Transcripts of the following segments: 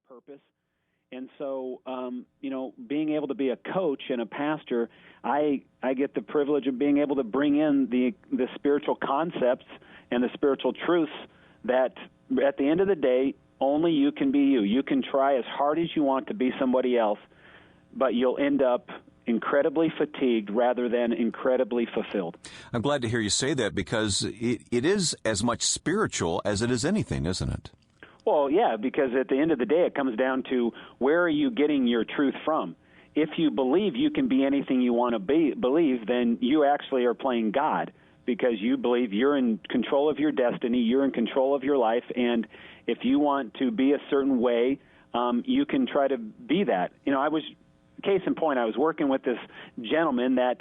purpose. And so, being able to be a coach and a pastor, I get the privilege of being able to bring in the spiritual concepts and the spiritual truths that, at the end of the day, only you can be you. You can try as hard as you want to be somebody else, but you'll end up incredibly fatigued rather than incredibly fulfilled. I'm glad to hear you say that, because it is as much spiritual as it is anything, isn't it? Well, yeah, because at the end of the day, it comes down to, where are you getting your truth from? If you believe you can be anything you want to believe, then you actually are playing God, because you believe you're in control of your destiny, you're in control of your life, and if you want to be a certain way, you can try to be that. Case in point, I was working with this gentleman that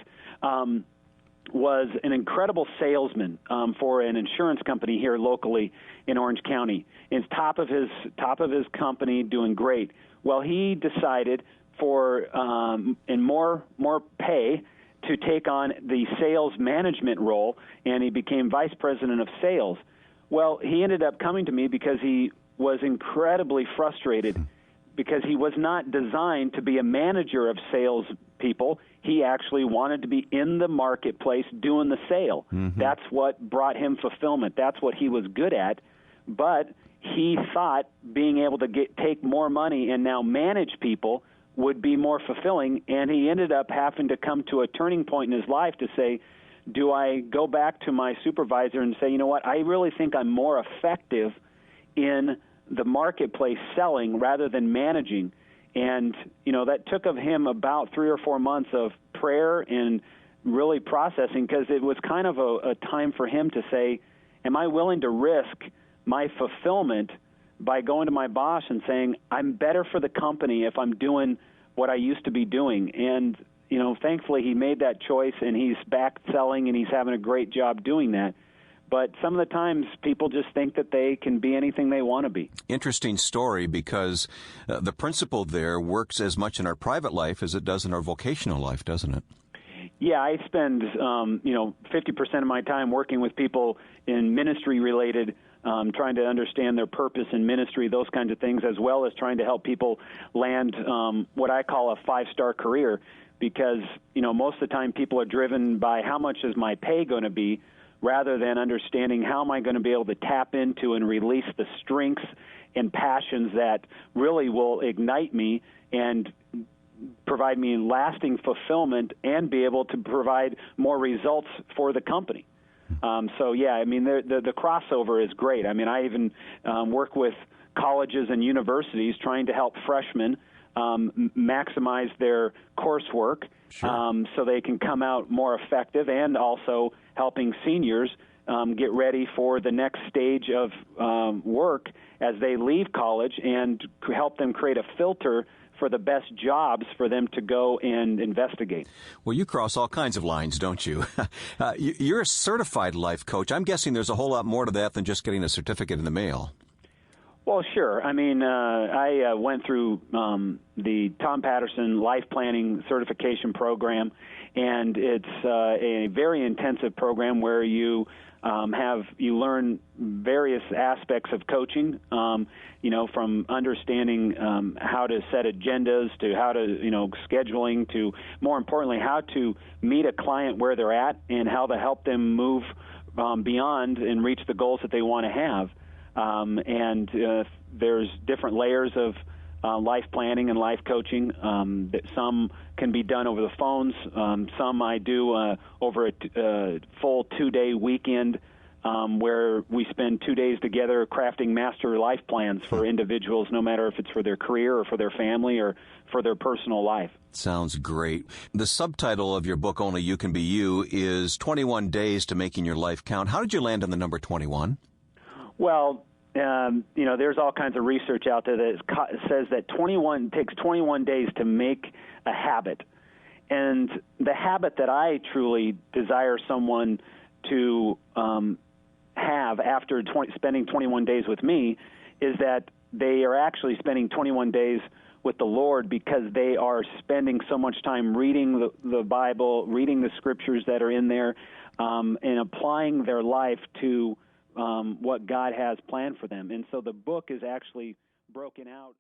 was an incredible salesman for an insurance company here locally in Orange County. Is top of his company, doing great. Well, he decided for more pay to take on the sales management role, and he became vice president of sales. Well, he ended up coming to me because he was incredibly frustrated, because he was not designed to be a manager of sales people. He actually wanted to be in the marketplace doing the sale. Mm-hmm. That's what brought him fulfillment. That's what he was good at. But he thought being able to take more money and now manage people would be more fulfilling, and he ended up having to come to a turning point in his life to say, do I go back to my supervisor and say, you know what, I really think I'm more effective in the marketplace selling rather than managing. And, that took of him about 3 or 4 months of prayer and really processing, because it was kind of a time for him to say, am I willing to risk my fulfillment by going to my boss and saying, I'm better for the company if I'm doing what I used to be doing? And, thankfully he made that choice, and he's back selling, and he's having a great job doing that. But some of the times people just think that they can be anything they want to be. Interesting story, because the principle there works as much in our private life as it does in our vocational life, doesn't it? Yeah, I spend 50% of my time working with people in ministry-related, trying to understand their purpose in ministry, those kinds of things, as well as trying to help people land what I call a 5-star career, because, most of the time people are driven by how much is my pay going to be, rather than understanding how am I going to be able to tap into and release the strengths and passions that really will ignite me and provide me lasting fulfillment and be able to provide more results for the company. The crossover is great. I even work with colleges and universities trying to help freshmen maximize their coursework. Sure. So they can come out more effective, and also helping seniors get ready for the next stage of work as they leave college, and help them create a filter for the best jobs for them to go and investigate. Well, you cross all kinds of lines, don't you? You're a certified life coach. I'm guessing there's a whole lot more to that than just getting a certificate in the mail. Well, sure. I went through the Tom Patterson Life Planning Certification Program, and it's a very intensive program where you learn various aspects of coaching, from understanding how to set agendas to how to, scheduling to, more importantly, how to meet a client where they're at and how to help them move beyond and reach the goals that they want to have. There's different layers of life planning and life coaching. That some can be done over the phones. Some I do over a full 2-day weekend where we spend 2 days together crafting master life plans for individuals, no matter if it's for their career or for their family or for their personal life. Sounds great. The subtitle of your book, Only You Can Be You, is 21 Days to Making Your Life Count. How did you land on the number 21? Well, there's all kinds of research out there that says that 21 takes 21 days to make a habit. And the habit that I truly desire someone to have after spending 21 days with me is that they are actually spending 21 days with the Lord, because they are spending so much time reading the Bible, reading the scriptures that are in there, and applying their life to what God has planned for them. And so the book is actually broken out.